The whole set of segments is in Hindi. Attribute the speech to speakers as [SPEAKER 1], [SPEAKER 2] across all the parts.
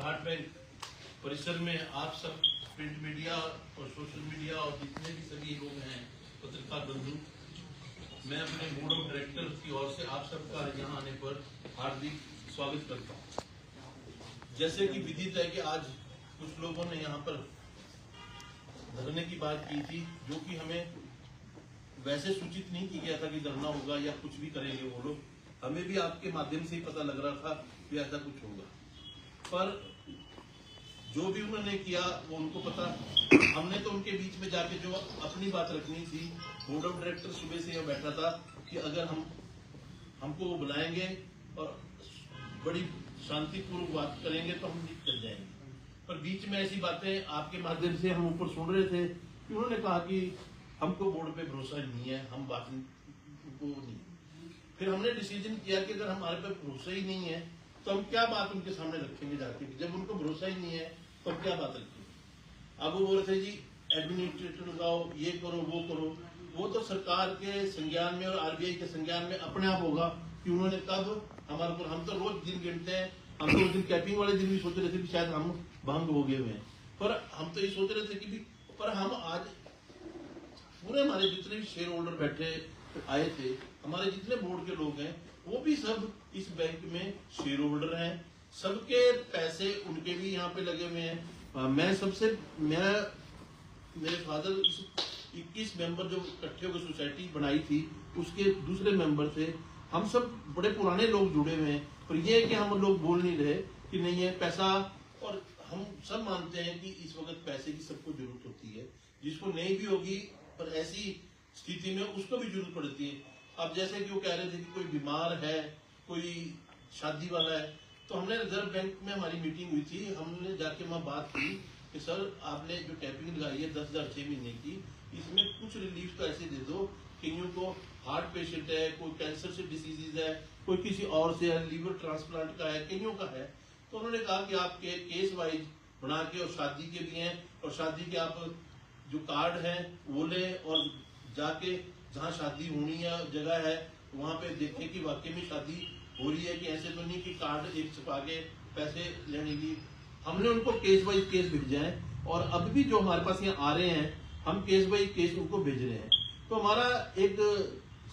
[SPEAKER 1] घाट बैंक परिसर में आप सब प्रिंट मीडिया और सोशल मीडिया और जितने भी सभी लोग हैं पत्रकार बंधु, मैं अपने बोर्ड ऑफ डायरेक्टर की ओर से आप सबका यहाँ आने पर हार्दिक स्वागत करता हूँ। जैसे कि विदित है कि आज कुछ लोगों ने यहाँ पर धरने की बात की थी, जो कि हमें वैसे सूचित नहीं किया गया था कि धरना होगा या कुछ भी करेंगे वो लोग। हमें भी आपके माध्यम से ही पता लग रहा था कि ऐसा कुछ होगा, पर जो भी उन्होंने किया वो उनको पता। हमने तो उनके बीच में जाके जो अपनी बात रखनी थी, बोर्ड ऑफ डायरेक्टर सुबह से यह बैठा था कि अगर हमको वो बुलाएंगे और बड़ी शांतिपूर्वक बात करेंगे तो हम कर जाएंगे। पर बीच में ऐसी बातें आपके माध्यम से हम ऊपर सुन रहे थे कि उन्होंने कहा कि हमको बोर्ड पे भरोसा नहीं है, हम बात को नहीं। फिर हमने डिसीजन किया कि अगर हमारे पे भरोसा ही नहीं है तो हम क्या बात उनके सामने रखेंगे जाके। जब उनको भरोसा ही नहीं है तो हम क्या बात रखेंगे। अब वो बोल रहे थे जी एडमिनिस्ट्रेटर लगाओ, ये करो वो करो। वो तो सरकार के संज्ञान में और आरबीआई के संज्ञान में अपने आप होगा कि उन्होंने कब हमारे ऊपर। हम तो रोज दिन गिनते हैं, हम तो उस दिन कैपिंग वाले दिन भी सोच रहे थे कि शायद हम भंग हो गए हुए हैं, पर हम तो ये सोच रहे थे कि भी, पर हम आज पूरे हमारे जितने भी शेयर होल्डर बैठे आए थे, हमारे जितने बोर्ड के लोग हैं, वो भी सब इस बैंक में शेयर होल्डर हैं। सबके पैसे उनके भी यहाँ पे लगे हुए हैं। मेरे फादर 21 मेंबर जो इकट्ठे होकर सोसाइटी बनाई थी, उसके दूसरे मेंबर थे। हम सब बड़े पुराने लोग जुड़े हुए हैं, पर यह है कि हम लोग बोल नहीं रहे कि नहीं है पैसा। और हम सब मानते हैं कि इस वक्त पैसे की सबको जरूरत होती है, जिसको नहीं भी होगी, पर ऐसी स्थिति में उसको भी जरूरत पड़ती है। अब जैसे कि वो कह रहे थे कि कोई बीमार है, कोई शादी वाला है, तो हमने रिजर्व बैंक में हमारी मीटिंग हुई थी। हमने जाके वहां बात की कि सर आपने जो कैपिंग लगाई है 10,000 6 महीने की, इसमें कुछ रिलीफ तो ऐसे दे दो। कईयों को हार्ट पेशेंट है, कोई कैंसर से डिसीजेज है, कोई किसी और से है, लीवर ट्रांसप्लांट का है, कईयों का है। तो उन्होंने कहा कि आप केस वाइज बना के, और शादी के भी हैं, और शादी के आप जो कार्ड है वो ले, और जाके जहाँ शादी होनी है जगह है वहां पे देखें कि वाकई में शादी हो रही है कि ऐसे तो नहीं कि कार्ड एक छपा के पैसे लेने की। हमने उनको केस वाइज केस भेजा है, और अब भी जो हमारे पास यहाँ आ रहे हैं, हम केस वाइज केस उनको भेज रहे हैं। तो हमारा एक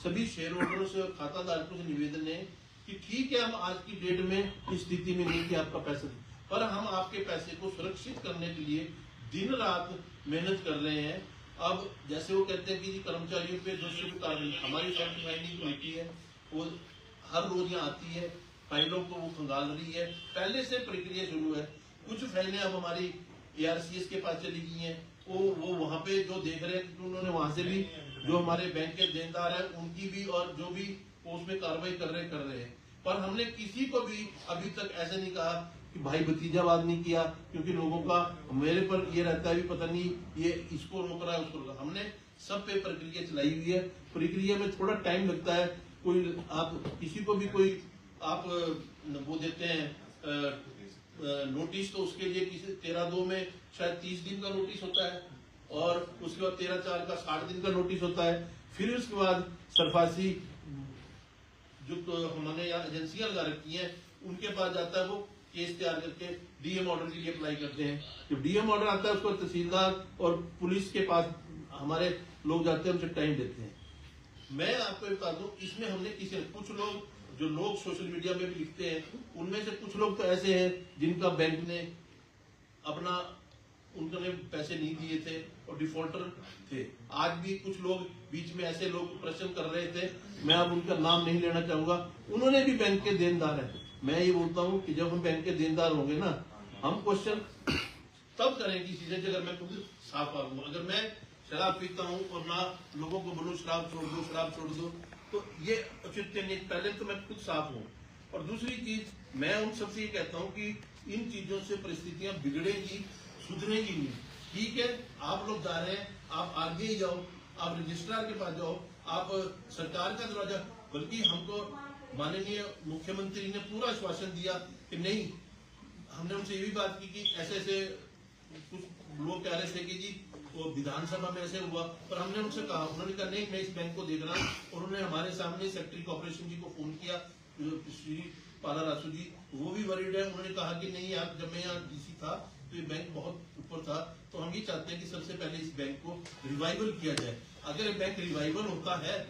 [SPEAKER 1] सभी शेयर होल्डरों से और खाता धारकों से निवेदन है कि ठीक है, हम आज की डेट में इस स्थिति में नहीं कि आपका पैसा, पर हम आपके पैसे को सुरक्षित करने के लिए दिन रात मेहनत कर रहे हैं। अब जैसे वो कहते हैं कि कर्मचारियों पे दोषी भी कार्रवाई, हमारी फैक्ट फाइंडिंग कमेटी है, वो हर रोज यहाँ आती है, फाइलों को वो खंगाल रही है। पहले से प्रक्रिया शुरू है। कुछ फाइलें अब हमारी ARCS के पास चली गई हैं, वो वहाँ पे जो देख रहे हैं, उन्होंने वहां से भी जो हमारे बैंक के देनदार है उनकी भी, और जो भी उसमें कार्रवाई कर रहे हैं। पर हमने किसी को भी अभी तक ऐसा नहीं कहा कि भाई भतीजावाद नहीं किया, क्योंकि लोगों का मेरे पर ये रहता है भी पता नहीं ये इसको रोक रहा है उसको रोक रहा है। हमने सब पे प्रक्रिया चलाई हुई है। प्रक्रिया में थोड़ा टाइम लगता है। कोई आप किसी को भी कोई आप वो देते हैं नोटिस, तो उसके लिए किसी 13/2 में शायद 30 दिन का नोटिस होता है, और उसके बाद 13/4 का 60 दिन का नोटिस होता है। फिर उसके बाद सरफासी जो तो हमने यहाँ एजेंसियां लगा रखी हैं उनके पास जाता है, वो केस तैयार करके DM ऑर्डर के लिए अप्लाई करते हैं। जब DM ऑर्डर आता है उसको तहसीलदार और पुलिस के पास हमारे लोग जाते हैं, उनसे टाइम देते हैं। मैं आपको बता दूं, इसमें हमने कुछ लोग जो लोग सोशल मीडिया में भी लिखते हैं, उनमें से कुछ लोग तो ऐसे हैं जिनका बैंक ने अपना उन्होंने पैसे नहीं दिए थे और डिफॉल्टर थे। आज भी कुछ लोग बीच में ऐसे लोग प्रश्न कर रहे थे, मैं अब उनका नाम नहीं लेना चाहूंगा, उन्होंने भी बैंक के देनदार है। मैं ये बोलता हूँ कि जब हम बैंक के देनदार होंगे ना, हम क्वेश्चन तब करें किसी से अगर मैं खुद साफ आऊंगा। अगर मैं शराब पीता हूँ और ना लोगों को बोलूँ शराब छोड़ दो, तो ये उचित नहीं। पहले तो मैं खुद साफ हूँ, और दूसरी चीज मैं उन सबसे ये कहता हूँ कि इन चीजों से परिस्थितियां बिगड़ेगी, सुधरेगी नहीं। ठीक है, आप लोग जा रहे हैं, आप आगे जाओ, आप रजिस्ट्रार के पास जाओ, आप सरकार का दरवाजा, बल्कि हमको माननीय मुख्यमंत्री ने पूरा आश्वासन दिया कि नहीं। हमने उनसे ये भी बात की कि ऐसे ऐसे कुछ लोग कह रहे थे कि जी वो विधानसभा में ऐसे हुआ, पर हमने उनसे कहा, उन्होंने कहा नहीं मैं इस बैंक को देख रहा हूँ। उन्होंने हमारे सामने सेक्रेटरी कॉर्पोरेशन जी को फोन किया, श्री पाला रासू जी, वो भी वरीड है। उन्होंने कहा कि नहीं यार, जब मैं यहाँ डीसी था तो ये बैंक बहुत ऊपर था, तो हम ये चाहते हैं कि सबसे पहले इस बैंक को रिवाइवल किया जाए। अगर ये बैंक रिवाइवल होता है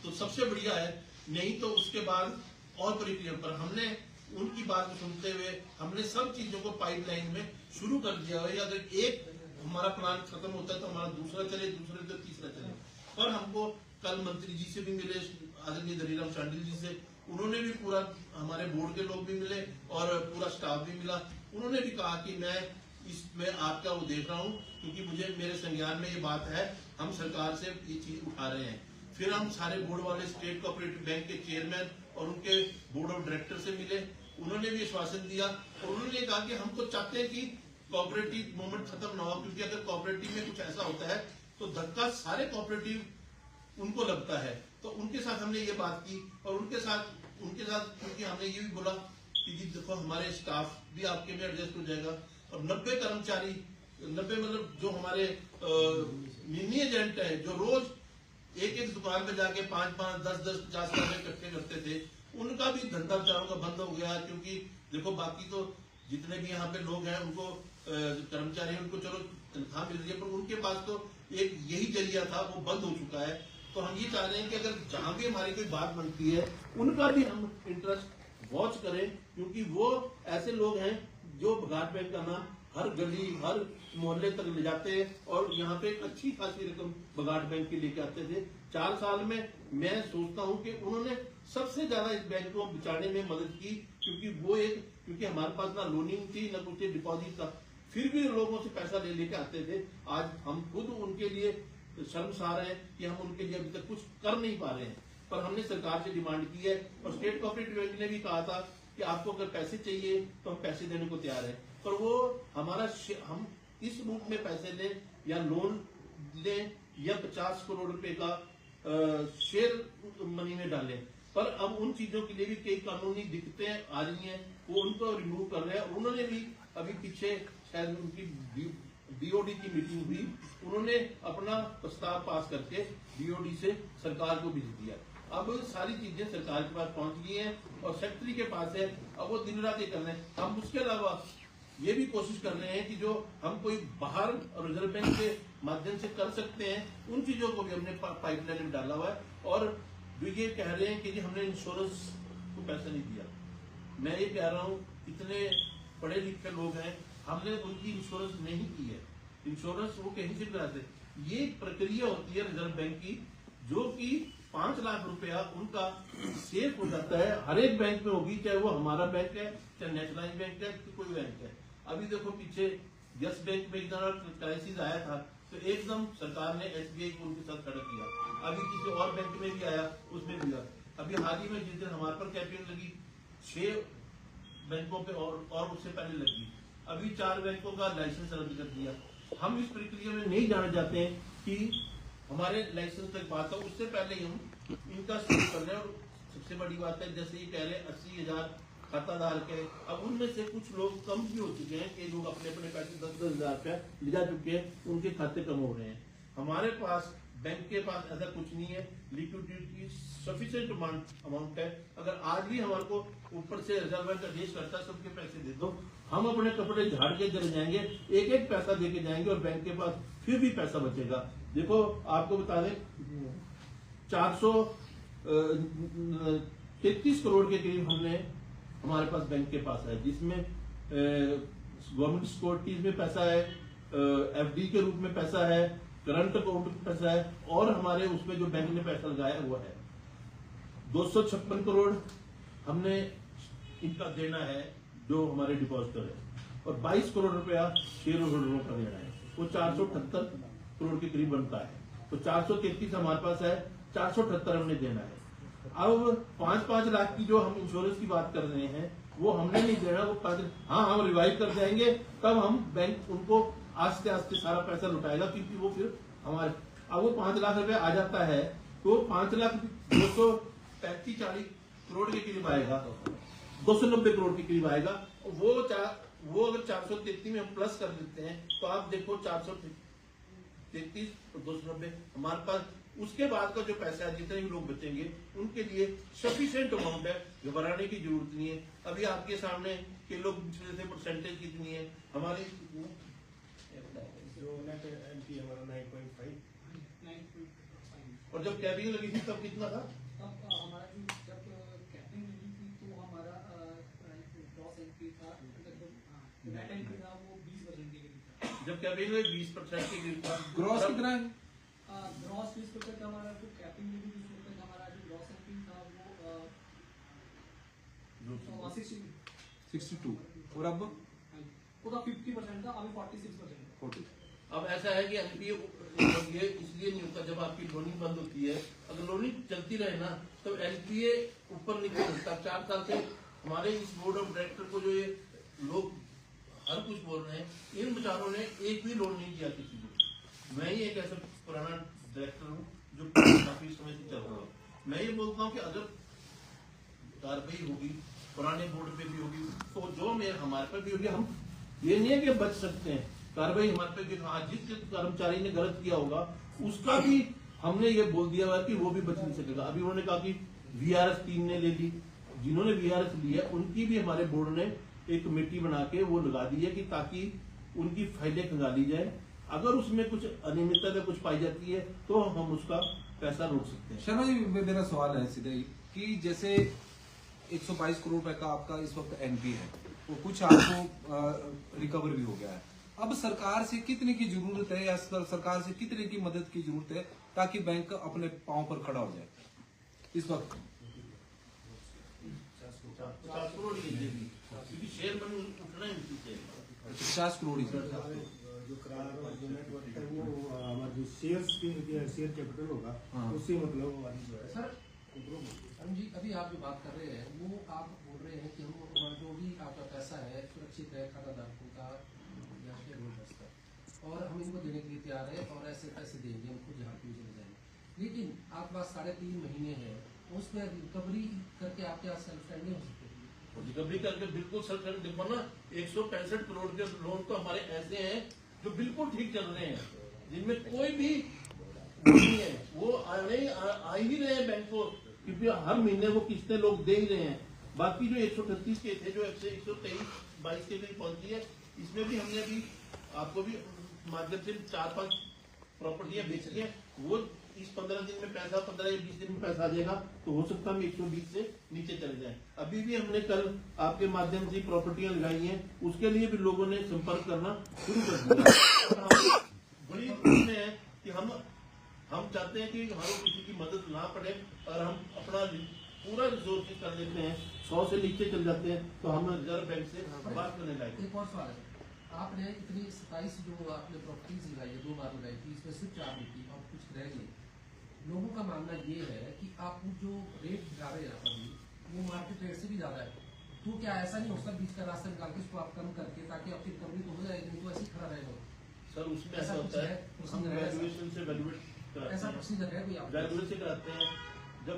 [SPEAKER 1] तो सबसे बढ़िया है, नहीं तो उसके बाद और प्रक्रिया पर हमने उनकी बात को सुनते हुए हमने सब चीजों को पाइपलाइन में शुरू कर दिया है। अगर एक हमारा प्लान खत्म होता है तो हमारा दूसरा चले, दूसरे तो तीसरा चले। पर हमको कल मंत्री जी से भी मिले, आदरणीय धनीराम शांडिल जी से, उन्होंने भी पूरा, हमारे बोर्ड के लोग भी मिले और पूरा स्टाफ भी मिला। उन्होंने भी कहा कि मैं इसमें आपका वो देख रहा हूँ, क्योंकि मुझे मेरे संज्ञान में ये बात है, हम सरकार से ये चीज उठा रहे हैं। फिर हम सारे बोर्ड वाले स्टेट कोऑपरेटिव बैंक के चेयरमैन और उनके बोर्ड ऑफ डायरेक्टर से मिले, उन्होंने भी आश्वासन दिया और उन्होंने कहा कि हम तो चाहते हैं कि कोऑपरेटिव मूवमेंट खत्म ना हो, क्योंकि अगर कोऑपरेटिव में कुछ ऐसा होता है तो धक्का सारे कोऑपरेटिव उनको लगता है। तो उनके साथ हमने ये बात की और उनके साथ क्योंकि हमने ये भी बोला कि जी देखो, हमारे स्टाफ भी आपके में एडजस्ट हो जाएगा और 90 कर्मचारी, 90 मतलब जो हमारे मिनी एजेंट है, जो रोज एक दुकान पे जाके 5-5, 10-10, 50 रुपए इकट्ठे करते थे, उनका भी धंधा बेचारों का बंद हो गया। क्योंकि देखो, बाकी तो जितने भी यहाँ पे लोग हैं, उनको कर्मचारी, उनको चलो तनख्वाह मिल रही है, पर उनके पास तो एक यही जरिया था, वो बंद हो चुका है। तो हम ये चाह रहे हैं कि अगर जहां भी हमारी कोई बात बनती है, उनका भी हम इंटरेस्ट वॉच करें, क्योंकि वो ऐसे लोग हैं जो बघाट बैंक का नाम हर गली, हर मोहल्ले तक ले जाते हैं और यहाँ पे एक अच्छी खासी रकम बघाट बैंक के लेके आते थे। 4 साल में मैं सोचता हूँ कि उन्होंने सबसे ज्यादा इस बैंक को बचाने में मदद की, क्योंकि हमारे पास ना लोनिंग थी, ना कुछ डिपॉजिट था, फिर भी लोगों से पैसा ले लेके आते थे। आज हम खुद उनके लिए शर्मसार हैं कि हम उनके लिए अभी तक कुछ कर नहीं पा रहे हैं, पर हमने सरकार से डिमांड की है और स्टेट कोऑपरेटिव बैंक ने भी कहा था कि आपको अगर पैसे चाहिए तो हम पैसे देने को तैयार है, पर वो हम इस रूप में पैसे लें या लोन लें या 50 करोड़ रुपए का शेयर मनी में डालें, पर अब उन चीजों के लिए भी कई कानूनी दिक्कतें आ रही हैं, वो उनको रिमूव कर रहे हैं। और उन्होंने भी अभी पीछे शायद उनकी बीओडी की मीटिंग हुई, उन्होंने अपना प्रस्ताव पास करके बीओडी से सरकार को भेज दिया। अब सारी चीजें सरकार के पास पहुंच गई हैं और सेक्रेटरी के पास है, अब वो दिन रात ये कर रहे हैं। हम उसके अलावा ये भी कोशिश कर रहे हैं कि जो हम कोई बाहर रिजर्व बैंक के माध्यम से कर सकते हैं, उन चीजों को भी हमने पाइपलाइन में डाला हुआ है। और जो ये कह रहे हैं कि जी हमने इंश्योरेंस को पैसा नहीं दिया, मैं ये कह रहा हूँ, इतने पढ़े लिखे लोग हैं, हमने उनकी इंश्योरेंस नहीं की है। इंश्योरेंस वो कहीं से कराते, ये प्रक्रिया होती है रिजर्व बैंक की, जो कि 5 लाख रुपया उनका सेफ हो जाता है। हर एक बैंक में होगी, चाहे वो हमारा बैंक है, चाहे नेशनलाइज बैंक है, कोई बैंक है। अभी देखो, पीछे यस बैंक में एक क्राइसिस आया था, तो एकदम सरकार ने एसबीआई को उनके साथ खड़ा किया। अभी किसी और बैंक में भी आया, उसमें भी आया। अभी हाल ही में जिस दिन हमारे पर कैपिटल लगी, 6 बैंकों पे और उससे पहले लगी, अभी 4 बैंकों का लाइसेंस रद्द कर दिया। हम इस प्रक्रिया में नहीं जाना चाहते हैं कि हमारे लाइसेंस तक बात हो, उससे पहले ही हम इनका शुरू कर रहे हैं। और सबसे बड़ी बात है, जैसे ये कह रहे 80,000 खाताधार के, अब उनमें से कुछ लोग कम भी हो चुके हैं कि लोग अपने अपने पैसे 10-10 हजार रुपया ले जा चुके हैं, उनके खाते कम हो रहे हैं। हमारे पास, बैंक के पास ऐसा कुछ नहीं है, लिक्विडिटी सफिशिएंट अमाउंट है। अगर आज भी हमारे को ऊपर से रिजर्व बैंक आदेश करता है सबके पैसे दे दो, हम अपने कपड़े झाड़ के चले जाएंगे, एक एक पैसा देके जाएंगे और बैंक के पास फिर भी पैसा बचेगा। देखो, आपको बता दें, 433 करोड़ के करीब हमारे पास बैंक के पास है, जिसमें गवर्नमेंट सिक्योरिटीज में पैसा है, एफडी के रूप में पैसा है, करंट अकाउंट में पैसा है, और हमारे उसमें जो बैंक ने पैसा लगाया हुआ है 256 करोड़ हमने इनका देना है, जो हमारे डिपॉजिटर है, और 22 करोड़ रुपया शेयर होल्डरों का देना है, वो 478 करोड़ के करीब बनता है। तो 433 हमारे पास है, 478 हमने देना है। अब 5-5 लाख की जो हम इंश्योरेंस की बात कर रहे हैं, वो हमने नहीं देना, वो हम रिवाइव कर जाएंगे, तब हम बैंक उनको आस्ते आस्ते सारा पैसा लुटाएगा, क्योंकि वो फिर हमारे, अब वो 5 लाख रुपए आ जाता है तो 5 लाख 235-40 करोड़ के करीब आएगा, 290 करोड़ के करीब आएगा। वो अगर 433 में हम प्लस कर देते हैं तो आप देखो 433 तो 290, हमारे पास उसके बाद का जो पैसा है, जितने भी लोग बचेंगे उनके लिए सफिशिएंट अमाउंट है, घबराने की जरूरत नहीं है। अभी आपके सामने के लोग से परसेंटेज कितनी है हमारी,
[SPEAKER 2] जो नेट एनपी हमारा 9.5,
[SPEAKER 1] और जब कैबिंग लगी थी तब कितना था?
[SPEAKER 3] तब हमारा जब कैपिंग लगी थी तो हमारा ग्रॉस एनपी था, नेट एनपी था वो 20% के करीब था।
[SPEAKER 1] जब कैबिंग में 20% के करीब था।
[SPEAKER 4] ग्रॉस कितना है?
[SPEAKER 3] ग्रॉस 20% हमारा जो कैपिंग लगी 20% हमारा जो ग्रॉस एनपी था वो
[SPEAKER 4] 62 और अब
[SPEAKER 3] वो था 50% था, अभी 46% है।
[SPEAKER 4] 40।
[SPEAKER 1] अब ऐसा है कि एनपीए ये इसलिए नहीं होता, जब आपकी लोनिंग बंद होती है, अगर लोनिंग चलती रहे ना तो एनपीए ऊपर निकल सकता। 4 साल से हमारे इस बोर्ड ऑफ डायरेक्टर को जो ये लोग हर कुछ बोल रहे हैं, इन बेचारों ने एक भी लोन नहीं किया किसी को। मैं ही एक ऐसा पुराना डायरेक्टर हूँ जो काफी समय से चल रहा हूँ। मैं ये बोलता हूँ कि अगर कार्रवाई होगी, पुराने बोर्ड पे भी होगी, तो जो मेरे हमारे पर भी होगी, हम ये नहीं है कि बच सकते हैं। कार्रवाई हमारे पे भी, हाँ, जिस कर्मचारी ने गलत किया होगा उसका भी हमने ये बोल दिया हुआ कि वो भी बच नहीं सकेगा। अभी उन्होंने कहा कि वीआरएस 3 ने ले ली, जिन्होंने वीआरएस ली है उनकी भी हमारे बोर्ड ने एक कमेटी बना के वो लगा दी है कि ताकि उनकी फाइलें खंगाली जाए। अगर उसमें कुछ अनियमितता कुछ पाई जाती है तो हम उसका पैसा रोक सकते हैं।
[SPEAKER 4] शर्मा जी, मेरा सवाल है सीधे कि जैसे 122 करोड़ रुपए का आपका इस वक्त एनपी है, वो कुछ आपको रिकवर भी हो गया है। अब सरकार से कितने की जरूरत है या सरकार से कितने की मदद की जरूरत है ताकि बैंक अपने पांव पर खड़ा हो जाए इस वक्त?
[SPEAKER 1] 50 करोड़ क्योंकि शेयर बन उठना ही उसी से
[SPEAKER 4] 50 करोड़ ही
[SPEAKER 2] जो करार और जो नेटवर्क है वो हमारा जो शेयर कैपिटल होगा
[SPEAKER 4] हाँ।
[SPEAKER 2] उससे मतलब हमारी जो है
[SPEAKER 5] सर अरुण जी, अभी आप जो बात कर रहे हैं वो आप बोल रहे हैं कि हम जो भी आपका पैसा है सुरक्षित है खाताधारकों का या शेयर होल्डर्स का, और हम इनको देने के लिए तैयार है और ऐसे पैसे देंगे, हम खुद यहाँ पे चले जाएंगे। लेकिन आपके पास 3.5 महीने है, उसमें रिकवरी करके आपके यहाँ सेल्फ स्टैंडिंग हो सकते हैं।
[SPEAKER 1] रिकवरी करके बिल्कुल सर देखो ना, 165 करोड़ के लोन तो हमारे ऐसे हैं जो बिल्कुल ठीक चल रहे हैं, जिनमें कोई भी नहीं है, वो आ ही रहे हैं बैंक को, क्योंकि हर महीने वो किस्तें लोग दे ही रहे हैं। बाकी जो 138 के थे जो 123-22 के करीब पहुंची है, इसमें भी हमने अभी आपको भी माध्यम से 4-5 प्रॉपर्टियां बेची हैं। वो इस 15 दिन में पैसा, 15 या 20 दिन में पैसा आ जाएगा, तो हो सकता है हम 120 से नीचे चले जाएं। अभी भी हमने कल आपके माध्यम से प्रॉपर्टियां लगाई हैं, उसके लिए भी लोगों ने संपर्क करना शुरू कर दिया। बड़ी खुशी में है कि हम चाहते हैं कि हमारे किसी की मदद ना पड़े और हम अपना पूरा रिसोर्स कर लेते हैं। 100 से नीचे चल जाते हैं तो हम रिजर्व बैंक से बात करने लायक।
[SPEAKER 5] एक और सवाल है, आपने इतनी 27 जो आपने प्रॉपर्टीज लगाई है, 2 बार लगाई थी, इसमें सिर्फ 4 बेटी और कुछ रह गई। लोगों का मानना ये है कि आप जो रेट दिखा रहे हैं अभी वो मार्केट रेट से भी ज्यादा है, तो क्या ऐसा नहीं हो सकता बीच का रास्ता निकाल के इसको आप कम करके, ताकि आपकी रिकवरी तो हो जाएगी, नहीं तो ऐसे ही खड़ा रहेगा।
[SPEAKER 1] सर उसमें ऐसा होता है, हम वैल्यूएशन से वैल्यूएट
[SPEAKER 5] ऐसा प्रोसीजर है कोई आप
[SPEAKER 1] वैल्यूएट से कराते हैं। जब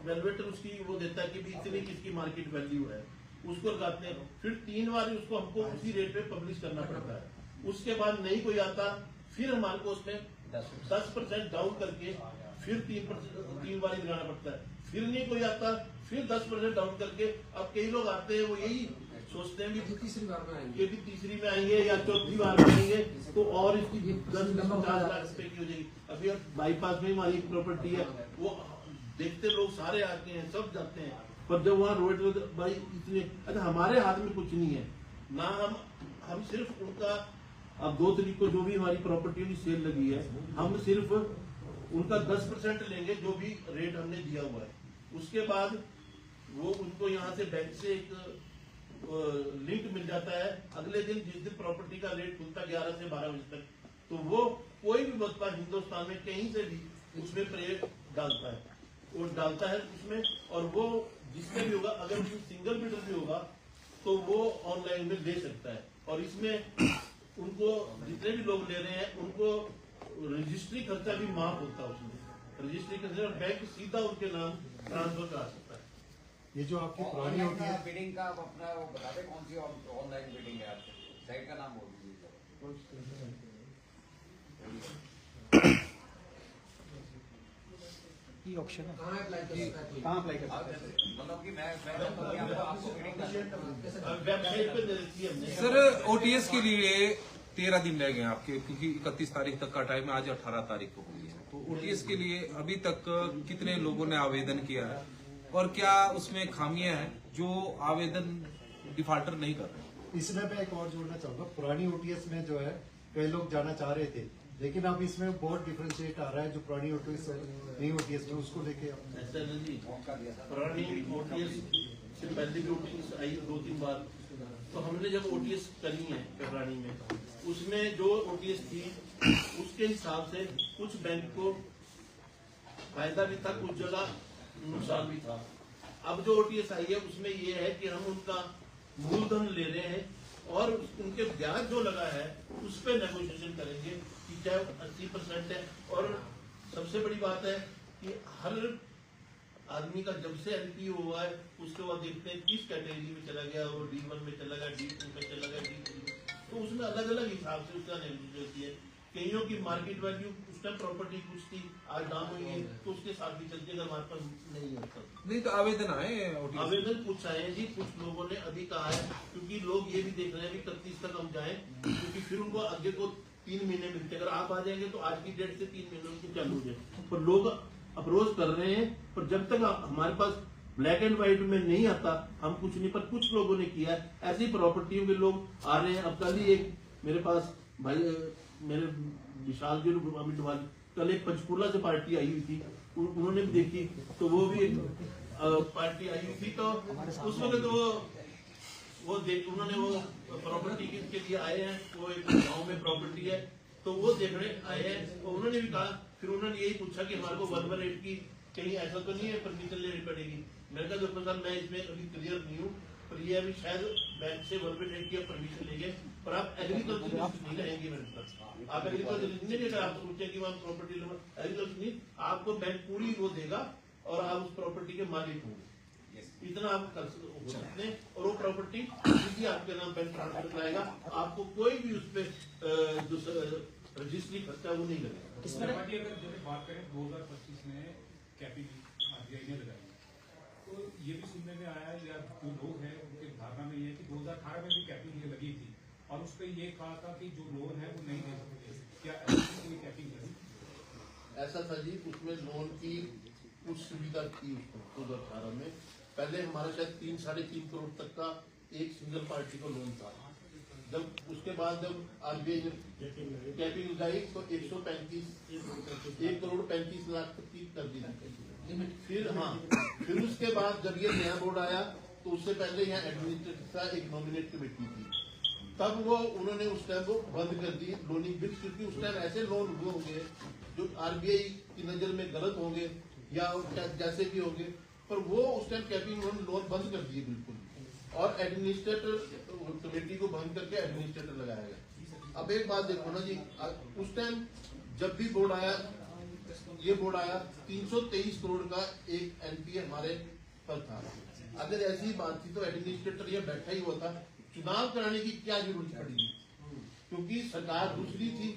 [SPEAKER 1] वैल्यूएटर उसकी वो देता है कि भी इतनी किसकी मार्केट वैल्यू है, उसको लगाते हैं। फिर 3 बार उसको हमको उसी रेट पे पब्लिश करना पड़ता है। उसके बाद नहीं कोई आता, फिर हमारे को उसमें 10% डाउन करके फिर 3 बार लगाना पड़ता है। फिर नहीं कोई आता, फिर 10% डाउन करके। अब कई लोग आते हैं वो यही सोचते हैं कि
[SPEAKER 5] तीसरी बार में आएंगे,
[SPEAKER 1] कि तीसरी में आएंगे या चौथी बार में आएंगे तो और इसकी 10-50 लाख रुपए की हो जाएगी। अभी अब बाईपास में हमारी प्रॉपर्टी है, वो देखते लोग सारे आते हैं, सब जाते हैं, पर जब वहाँ रोड भाई इतने, अच्छा हमारे हाथ में कुछ नहीं है ना, हम सिर्फ उनका, अब 2 तारीख को जो भी हमारी प्रॉपर्टी की सेल लगी है, हम सिर्फ उनका 10% लेंगे जो भी रेट हमने दिया हुआ है। उसके बाद वो उनको यहाँ से बैंक से एक लिंक मिल जाता है। अगले दिन जिस दिन प्रॉपर्टी का रेट खुलता है 11 से 12 बजे तक, तो वो कोई भी बंदा हिंदुस्तान में कहीं से भी उसमें प्रेयर डालता है, वो डालता है उसमें, और वो जिसमें भी होगा, अगर उसमें सिंगल बिडर भी होगा तो वो ऑनलाइन में दे सकता है। और इसमें उनको जितने भी लोग ले रहे हैं उनको रजिस्ट्री खर्चा भी माफ होता है उसमें, रजिस्ट्री खर्चा, और बैंक सीधा उनके नाम ट्रांसफर करा सकता है।
[SPEAKER 2] ये जो आपकी पुरानी होती है
[SPEAKER 6] बिडिंग का अपना वो बता दें, कौन सी ऑनलाइन बिडिंग है आपकी साइट का नाम बोल दीजिए।
[SPEAKER 7] ही ऑप्शन है।
[SPEAKER 5] कहाँ अप्लाई कर सकता है कोई?
[SPEAKER 7] कहाँ अप्लाई कर
[SPEAKER 6] आप
[SPEAKER 7] सकते हैं?
[SPEAKER 6] मतलब कि मैं आपको मीटिंग कर
[SPEAKER 1] वेबसाइट पे दे रखी है हमने।
[SPEAKER 4] सर ओटीएस के लिए 13 दिन रह गए हैं आपके, क्योंकि 31 तारीख तक का टाइम है, आज 18 तारीख को हुई है। तो ओटीएस के लिए अभी तक कितने लोगों ने आवेदन किया है और क्या उसमें खामियां हैं जो आवेदन डिफाल्टर नहीं कर रहे?
[SPEAKER 8] इसमें मैं एक और जोड़ना चाहूंगा। पुरानी ओटीएस में जो है कई लोग जाना चाह रहे थे, लेकिन अब इसमें बहुत डिफरेंशिएट आ रहा है। जो पुरानी ओटीएस नई ओटीएस में उसको लेके
[SPEAKER 1] ऐसा है ना जी, पुरानी ओटीएस से पहले भी ओटीएस आई 2-3 बार, तो हमने जब ओटीएस करी है पुरानी में, उसमें जो ओटीएस थी उसके हिसाब से कुछ बैंक को फायदा भी था, कुछ जगह नुकसान भी था। अब जो ओटीएस आई है उसमें ये है कि हम उनका मूलधन ले रहे हैं और उनके ब्याज जो लगा है उस पर नेगोशिएशन करेंगे कि चाहे 80% है। और सबसे बड़ी बात है कि हर आदमी का जब से एनपीओ हुआ है उसके बाद देखते हैं किस कैटेगरी में चला गया, वो D1 में चला गया, D2 में चला गया, D3, तो उसमें अलग अलग हिसाब से उसका नेगोशिएशन होती है। कईयों की मार्केट वैल्यू उस टाइम प्रॉपर्टी कुछ थी, आज दाम हुई है, तो उसके साथ भी चलते हमारे पास नहीं होता।
[SPEAKER 4] नहीं तो आवेदन आए ओटीएस?
[SPEAKER 1] आवेदन कुछ आए हैं जी, कुछ लोगों ने अभी कहा है, क्योंकि लोग ये भी देख रहे हैं कि 31 तक हम जाएं, क्योंकि फिर उनको आगे को 3 महीने मिलते। अगर आप आ जाएंगे तो आज की डेट से 3 महीने उनको चालू हो जाए। पर लोग अप्रोच कर रहे हैं, पर जब तक हमारे पास ब्लैक एंड व्हाइट में नहीं आता हम कुछ नहीं। पर कुछ लोगों ने किया है, ऐसी प्रॉपर्टियों के लोग आ रहे हैं। अब कल ही एक मेरे पास भाई मेरे विशाल जी अमित वाल, कल एक पंचकूला से पार्टी आई हुई थी, उन्होंने भी देखी, तो वो भी एक पार्टी आई हुई थी, तो उस वक्त उन्होंने वो प्रॉपर्टी के लिए आए हैं, वो एक गांव में प्रॉपर्टी है, तो वो देखने आए हैं। तो उन्होंने भी कहा, फिर उन्होंने यही पूछा कि हमारे को 1/8 की कहीं ऐसा तो नहीं है परमिशन लेनी पड़ेगी। मैंने कहा देखो सर, मैं इसमें अभी क्लियर नहीं हूँ, पर ये अभी शायद बैंक से 1/8 की परमिशन लेंगे, पर आप एग्रीकल्चर नहीं रहेंगे मेरे पास। आप एग्रीकल्चर नहीं, अगर आप सोचे कि वहाँ प्रॉपर्टी एग्रीकल्चर नहीं, आपको बैंक पूरी वो देगा और आप उस प्रॉपर्टी के मालिक होंगे। इतना आप कर सकते हैं, और वो प्रॉपर्टी सीधी आपके नाम बैंक ट्रांसफर कराएगा, आपको कोई भी उस पर रजिस्ट्री खर्चा वो नहीं लगेगा।
[SPEAKER 9] किस तरह अगर जैसे बात करें 2025 में कैपिंग आरबीआई ने लगाई, तो ये भी सुनने में आया या जो लोग हैं उनके धारणा में ये है कि 2018 में भी कैपिंग ये लगी थी और उस पर ये कहा था कि जो लोन है वो नहीं दे सकते। क्या ऐसी कैपिंग लगी?
[SPEAKER 1] ऐसा था जी, उसमें लोन की कुछ सुविधा थी उसको 2018 में। पहले हमारा शायद 3-3.5 करोड़ तक का एक सिंगल पार्टी को लोन था। जब उसके बाद जब आरबीआई ने कैपिंग लगाई तो 1 करोड़ 35 लाख तक की कर दी लिमिट। फिर उसके बाद जब ये नया बोर्ड आया तो उससे पहले यहाँ एडमिनिस्ट्रेटर का एक नॉमिनेट कमेटी थी, तब वो उन्होंने उस टाइम वो बंद कर दी लोनिंग बिल, क्योंकि उस टाइम ऐसे लोन हुए होंगे जो आरबीआई की नजर में गलत होंगे या जैसे भी होंगे, पर वो उस टाइम कैपिंग लोन बंद कर दिए बिल्कुल, और एडमिनिस्ट्रेटर कमेटी को बंद करके एडमिनिस्ट्रेटर लगाया गया। अब एक बात देखो ना जी, उस टाइम जब भी बोर्ड आया, ये बोर्ड आया 323 करोड़ का एक एनपीए हमारे पर था। अगर ऐसी बात थी तो एडमिनिस्ट्रेटर ये बैठा ही हुआ था, चुनाव कराने की क्या जरूरत पड़ी, क्योंकि सरकार दूसरी थी,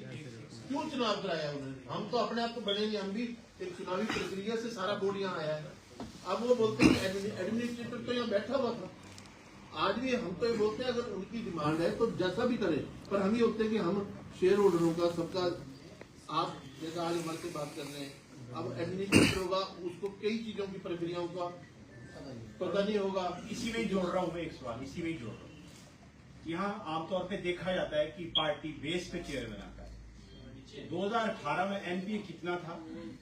[SPEAKER 1] क्यों चुनाव कराया उन्होंने? हम तो अपने आप को बनेंगे, हम भी एक चुनावी प्रक्रिया से सारा बोर्ड यहाँ आया है। अब वो बोलते हैं एडमिनिस्ट्रेटर तो यहाँ बैठा हुआ था। आज भी हम तो ये बोलते हैं अगर उनकी डिमांड है तो जैसा भी करें, पर हम ये होते हैं कि हम शेयर होल्डरों का सबका, आप जैसा आज हमारे से बात कर रहे हैं, अब एडमिनिस्ट्रेटर होगा उसको कई चीजों की प्रक्रियाओं का पता नहीं होगा।
[SPEAKER 2] इसी में जोड़ रहा हूँ मैं एक सवाल, इसी में जोड़ रहा हूँ। यहाँ आमतौर पे देखा जाता है कि पार्टी बेस पे चेयरमैन आता है। 2018 में एनपीए कितना था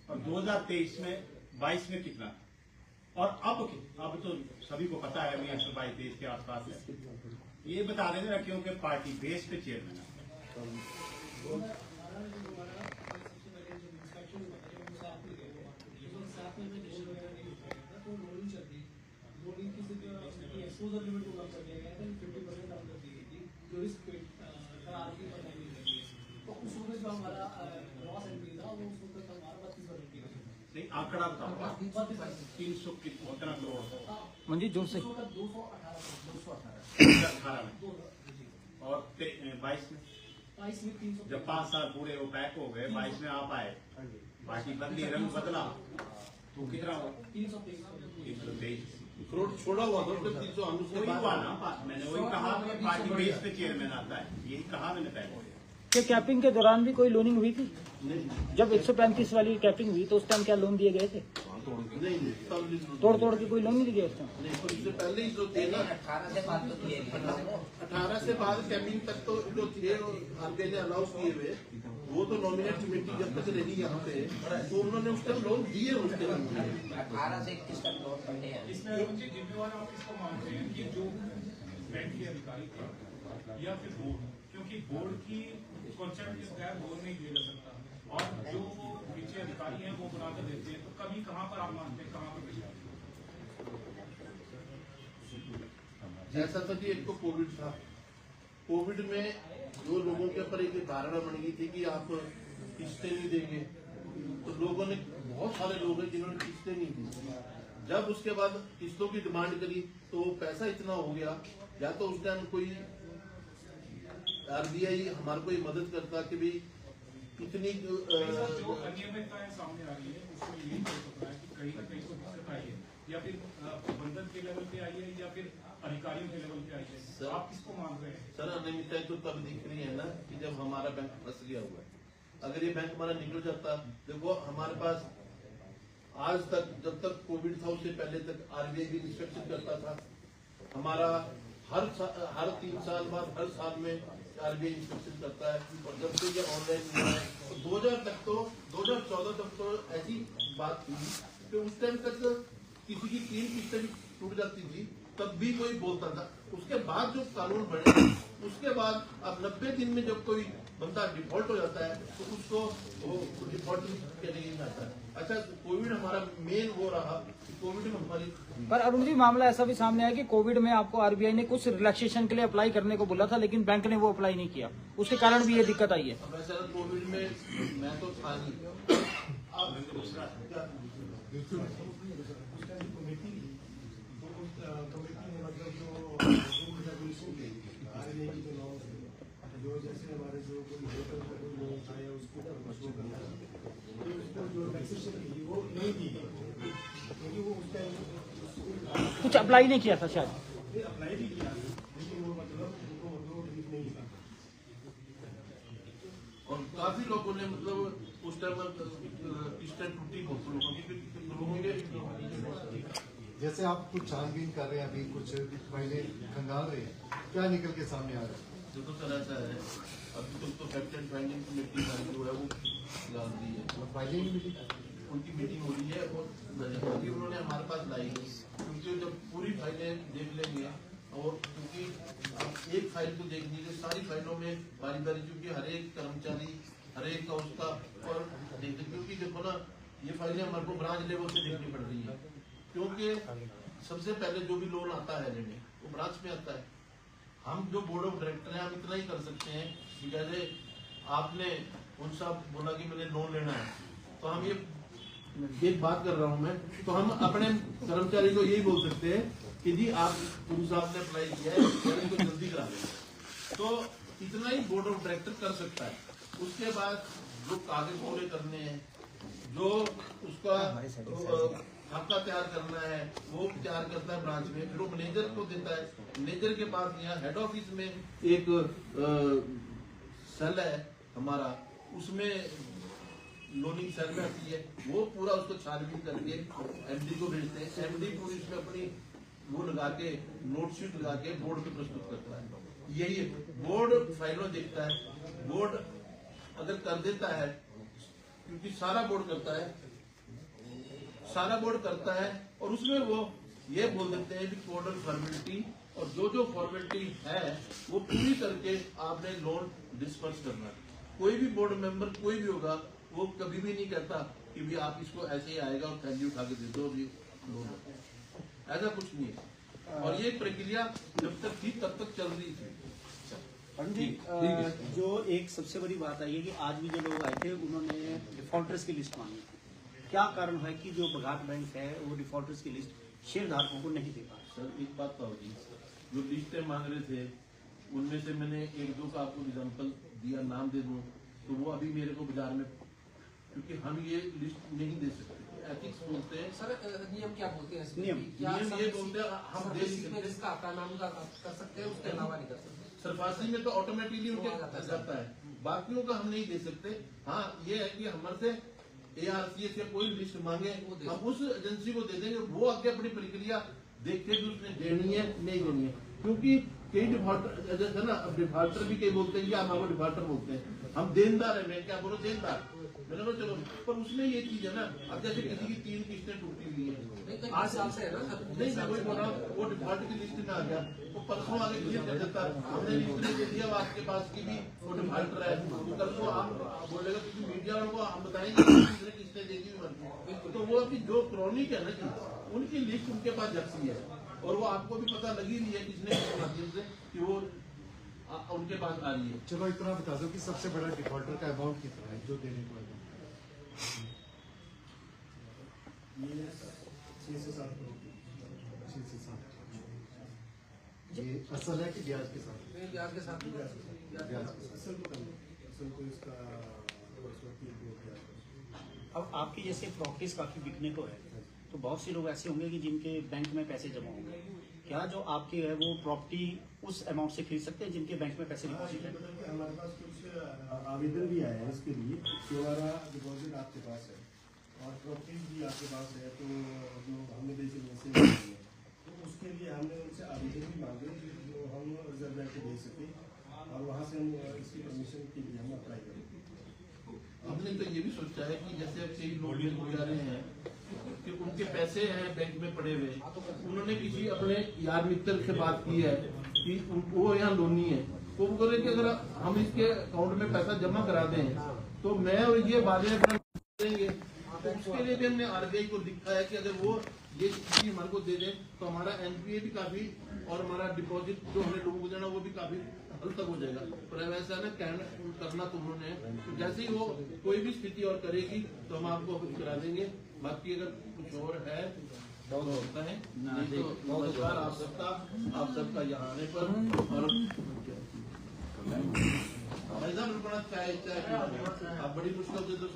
[SPEAKER 2] और 2023 में 22 में कितना था, और अब तो सभी को पता है 22-23 के आसपास है। ये बता दें ना, क्योंकि पार्टी बेस पे चेयरमैन आता है।
[SPEAKER 3] एक्सपोजर लिमिट को कम कर दिया गया था, 50% डाउन कर दी गई थी, जो रिस्क आरबी पर नहीं लगी। तो उस वक्त जो हमारा ग्रॉस एंट्री था वो उस वक्त हमारा 32% की
[SPEAKER 2] नहीं, आंकड़ा बताओ 300 कितना करोड़
[SPEAKER 7] मंजी जोर से
[SPEAKER 2] 2018 में और 22 में
[SPEAKER 3] 300
[SPEAKER 2] जब 5 साल पूरे वो पैक हो गए, 22 में आप आए, पार्टी बदली, रंग बदला, तो कितना हुआ?
[SPEAKER 3] 323
[SPEAKER 1] करोड़ छोड़ा हुआ था फिर 300 हम उसके
[SPEAKER 2] वही
[SPEAKER 1] बाद
[SPEAKER 2] हुआ ना, मैंने वही कहा कि पार्टी बेस पे चेयरमैन आता है, यही कहा मैंने पहले।
[SPEAKER 7] कि कैपिंग के दौरान भी कोई लोनिंग हुई थी?
[SPEAKER 1] नहीं
[SPEAKER 7] जब 135 वाली कैपिंग हुई तो उस टाइम क्या लोन दिए गए थे?
[SPEAKER 1] नहीं तब नहीं
[SPEAKER 7] तोड़ के कोई लोन नहीं दिए उस टाइम?
[SPEAKER 1] नहीं, पर इससे पहले ही जो थे ना
[SPEAKER 6] 18 से बात तो किए नहीं।
[SPEAKER 1] 18 से बाद कैबिन तक तो जो थे आरबीआई ने अलाउ किए हुए, वो तो नॉमिनेट कमेटी जब तक रही यहाँ पे तो उन्होंने उस टाइम लोन दिए उसके लिए।
[SPEAKER 6] 18 से 21 तक लोन पड़े हैं।
[SPEAKER 9] इसमें अरुण जी जिम्मेवार आप किसको मानते हैं कि जो बैंक के अधिकारी थे या फिर बोर्ड, क्योंकि बोर्ड की कॉन्सेप्ट के बगैर बोर्ड नहीं दिया जा सकता, और जो नीचे अधिकारी हैं वो बना कर देते हैं, तो कभी कहाँ पर आप मानते हैं, कहाँ पर विचार?
[SPEAKER 1] ऐसा था कि एक तो कोविड था, कोविड में जो लोगों के ऊपर एक धारणा बन गई थी कि आप किस्तें नहीं देंगे, तो लोगों ने बहुत सारे लोग हैं जिन्होंने किस्तें नहीं दी। जब उसके बाद किस्तों की डिमांड करी तो पैसा इतना हो गया, या तो उस टाइम कोई आरबीआई हमारे को मदद करता कि भाई इतनी
[SPEAKER 9] जो अनियमितताएं सामने आ रही है उसमें यही हो सकता है कि कहीं ना कहीं तो दिक्कत आई है, या फिर प्रबंधन के लेवल पे आई है, या फिर अधिकारियों के लेवल पे आई है,
[SPEAKER 1] सर,
[SPEAKER 9] आप किसको मान रहे हैं?
[SPEAKER 1] सर अनियमितताएं तो तब दिख रही है ना कि जब हमारा बैंक फंस गया हुआ है। अगर ये बैंक हमारा निकल जाता, देखो हमारे पास आज तक जब तक कोविड था उससे पहले तक आरबीआई भी इंस्पेक्शन करता था। हमारा हर 3 साल बाद हर साल में आरबीआई इंस्पेक्शन करता है, और जब से ये ऑनलाइन हुआ है तो 2014 तक तो ऐसी बात थी कि उस टाइम तक किसी की 3 किस्तें भी टूट जाती थी तब भी कोई बोलता था। उसके बाद जो कानून बने उसके बाद अब 90 दिन में जब कोई बंदा डिफॉल्ट हो जाता है तो उसको वो डिफॉल्ट के लिए आता है। अच्छा, कोविड हमारा मेन वो रहा कि कोविड में हमारी,
[SPEAKER 7] पर अरुण जी मामला ऐसा भी सामने आया कि कोविड में आपको आरबीआई ने कुछ रिलैक्सेशन के लिए अप्लाई करने को बोला था, लेकिन बैंक ने वो अप्लाई नहीं किया, उसके कारण भी ये दिक्कत आई है।
[SPEAKER 1] अब ऐसा कोविड में मैं तो था नहीं।
[SPEAKER 8] जो जैसे हमारे जो कोई होटल का कोई लोन था या उसको शो करना तो उसको जो टैक्सेशन की वो नहीं दी गई, क्योंकि वो उस टाइम
[SPEAKER 7] कुछ अप्लाई नहीं किया था शायद।
[SPEAKER 8] अप्लाई भी किया लेकिन वो मतलब उनको नहीं था।
[SPEAKER 1] और काफी लोगों ने मतलब उस टाइम किस्तें टूटी लोगों के।
[SPEAKER 8] जैसे आप कुछ छानबीन कर रहे हैं, अभी कुछ पहले खंगाल रहे हैं, क्या निकल के सामने आ रहा है?
[SPEAKER 1] देखो सर ऐसा है, अभी तक तो फैक्ट एंड फाइंडिंग कमेटी जो है वो डाल दी है,
[SPEAKER 8] फाइलिंग मीटिंग
[SPEAKER 1] उनकी मीटिंग हो रही है और अभी उन्होंने हमारे पास लाई है, क्योंकि जब पूरी फाइलें देख लेंगे और क्योंकि आप एक फाइल को देख लीजिए, सारी फाइलों में बारी क्योंकि हर एक कर्मचारी हर एक का उसका और देखते, क्योंकि देखो ना ये फाइलें हमारे को ब्रांच लेवल से देखनी पड़ रही है, क्योंकि सबसे पहले जो भी लोन आता है लेने वो ब्रांच में आता है। हम जो बोर्ड ऑफ डायरेक्टर हैं हम इतना ही कर सकते हैं कि जैसे आपने उनसे बोला कि मैंने लोन लेना है, तो हम ये एक बात कर रहा हूं मैं, तो हम अपने कर्मचारी को यही बोल सकते हैं कि जी आप गुरु साहब ने अप्लाई किया है इनको जल्दी करा दें, तो इतना ही बोर्ड ऑफ डायरेक्टर कर सकता है। उसके बाद जो कागज पूरे करने हैं, जो उसका खाका तैयार करना है वो तैयार करता है ब्रांच में, फिर वो मैनेजर को देता है, मैनेजर के पास यहाँ हेड ऑफिस में एक सेल है हमारा, उसमें लोनिंग सेल में आती है, वो पूरा उसको छानबीन करके एमडी को भेजते हैं, एमडी पूरी इसमें अपनी वो लगा के नोटशीट लगा के बोर्ड पे प्रस्तुत करता है। यही बोर्ड फाइलों देखता है, बोर्ड अगर कर देता है, क्योंकि सारा बोर्ड करता है और उसमें वो ये बोल देते हैं कि कोड ऑफ फॉर्मेलिटी, और जो फॉर्मेलिटी है वो पूरी करके आपने लोन डिस्पर्स करना है। कोई भी बोर्ड मेंबर कोई भी होगा वो कभी भी नहीं कहता कि भी आप इसको ऐसे ही आएगा और थैली उठा के दे दो भी लोन, ऐसा कुछ नहीं है। और ये प्रक्रिया जब तक थी तब तक चल रही थी।
[SPEAKER 10] जी जो एक सबसे बड़ी बात आई है कि आज भी जो लोग आए थे उन्होंने डिफॉल्टर्स की लिस्ट मांगी थी, क्या कारण है कि जो बघाट बैंक है वो डिफॉल्टर्स की लिस्ट शेयर धारकों को नहीं दे पा रहा?
[SPEAKER 1] सर एक बात तो होगी, जो लिस्टें मांग रहे थे उनमें से मैंने एक दो का आपको एग्जाम्पल दिया, नाम दे दूं तो वो अभी मेरे को बाजार में, क्योंकि हम ये लिस्ट नहीं दे सकते, एथिक्स बोलते हैं।
[SPEAKER 5] सर नियम क्या बोलते हैं?
[SPEAKER 10] नियम
[SPEAKER 1] ये बोलते हैं हम दे नहीं सकते।
[SPEAKER 5] जिसका आपका नाम का कर सकते हैं, उसके अलावा नहीं कर सकते।
[SPEAKER 1] सरफासी में तो ऑटोमेटिकली उनके जाता है, बाकियों का हम नहीं दे सकते। हाँ ये है कि हमारे से ARCS या कोई लिस्ट मांगे हम उस एजेंसी को दे देंगे, वो आगे अपनी प्रक्रिया देखते भी उसने देनी है नहीं देनी है। क्योंकि कई डिफॉल्टर जैसे ना, डिफॉल्टर भी कई बोलते हैं कि हम आपको डिफॉल्टर बोलते हैं, हम देनदार है। मैं क्या बोलो देनदार, मैंने बोला चलो, पर उसमें ये चीज है ना, अब जैसे किसी की 3 किस्तें टूटी हुई है,
[SPEAKER 5] 8 साल से है ना सर।
[SPEAKER 1] नहीं मैं वही बोल रहा हूँ, वो डिफॉल्ट की लिस्ट में आ गया, वो परसों आगे क्लियर कर देता है, हमने लिस्ट में दे दिया आपके पास की भी वो डिफॉल्टर है, तो कल को आप बोलेगा क्योंकि मीडिया वालों को हम बताएंगे किसने किस्तें देगी मर्जी, तो वो अभी जो क्रॉनिक है ना जी, उनकी लिस्ट उनके पास जैसी है, और वो आपको भी पता लगी नहीं है किसने किस माध्यम से कि वो उनके पास आ रही है।
[SPEAKER 8] चलो इतना बता दो कि सबसे बड़ा डिफॉल्टर का अमाउंट कितना है जो देने को है? ये 6 से 7 करोड़। 6 से 7 ये असल है कि ब्याज के साथ?
[SPEAKER 5] ब्याज के साथ
[SPEAKER 8] ब्याज असल तो कम, असल तो इसका 3 करोड़ ब्याज।
[SPEAKER 10] अब आपकी जैसे प्रॉपर्टीज काफी बिकने को है, तो बहुत से लोग ऐसे होंगे कि जिनके बैंक में पैसे जमा होंगे, क्या जो आपके है वो प्रॉपर्टी उस अमाउंट से खरीद सकते हैं जिनके बैंक में पैसे डिपॉजिट है?
[SPEAKER 8] हमारे पास कुछ आवेदन भी आया है इसके लिए कि हमारा डिपॉजिट आपके पास है और प्रॉपर्टी भी आपके पास है, तो जो हमने बेचने से तो उसके लिए हमने उनसे आवेदन भी मांगे जो हम रिजर्व बैंक को भेज सकें और वहाँ से हम इसकी परमिशन के लिए हम अप्लाई करेंगे।
[SPEAKER 1] हमने तो ये भी सोचा है कि जैसे अब कई लोग बेल गुजारे हैं कि उनके पैसे हैं बैंक में पड़े हुए, उन्होंने किसी अपने यार मित्र से बात की है कि वो यहाँ लोनी है, तो वो बोले कि अगर हम इसके अकाउंट में पैसा जमा करा दें तो मैं और ये बातें अपना देंगे, तो उसके लिए भी हमने RBI को लिखा है कि अगर वो ये चीज हमारे को दे दें तो हमारा NPA भी काफी और हमारा डिपॉजिट जो हमने लोगों को देना वो भी काफी हल तक हो जाएगा। पर वैसा ना करना तो उन्होंने, तो जैसे ही वो कोई भी स्थिति और करेगी तो हम आपको करा देंगे। बाकी अगर कुछ और है बहुत होता है, नहीं तो नमस्कार आप सबका यहाँ आने पर। और आप बड़ी मुश्किल से तो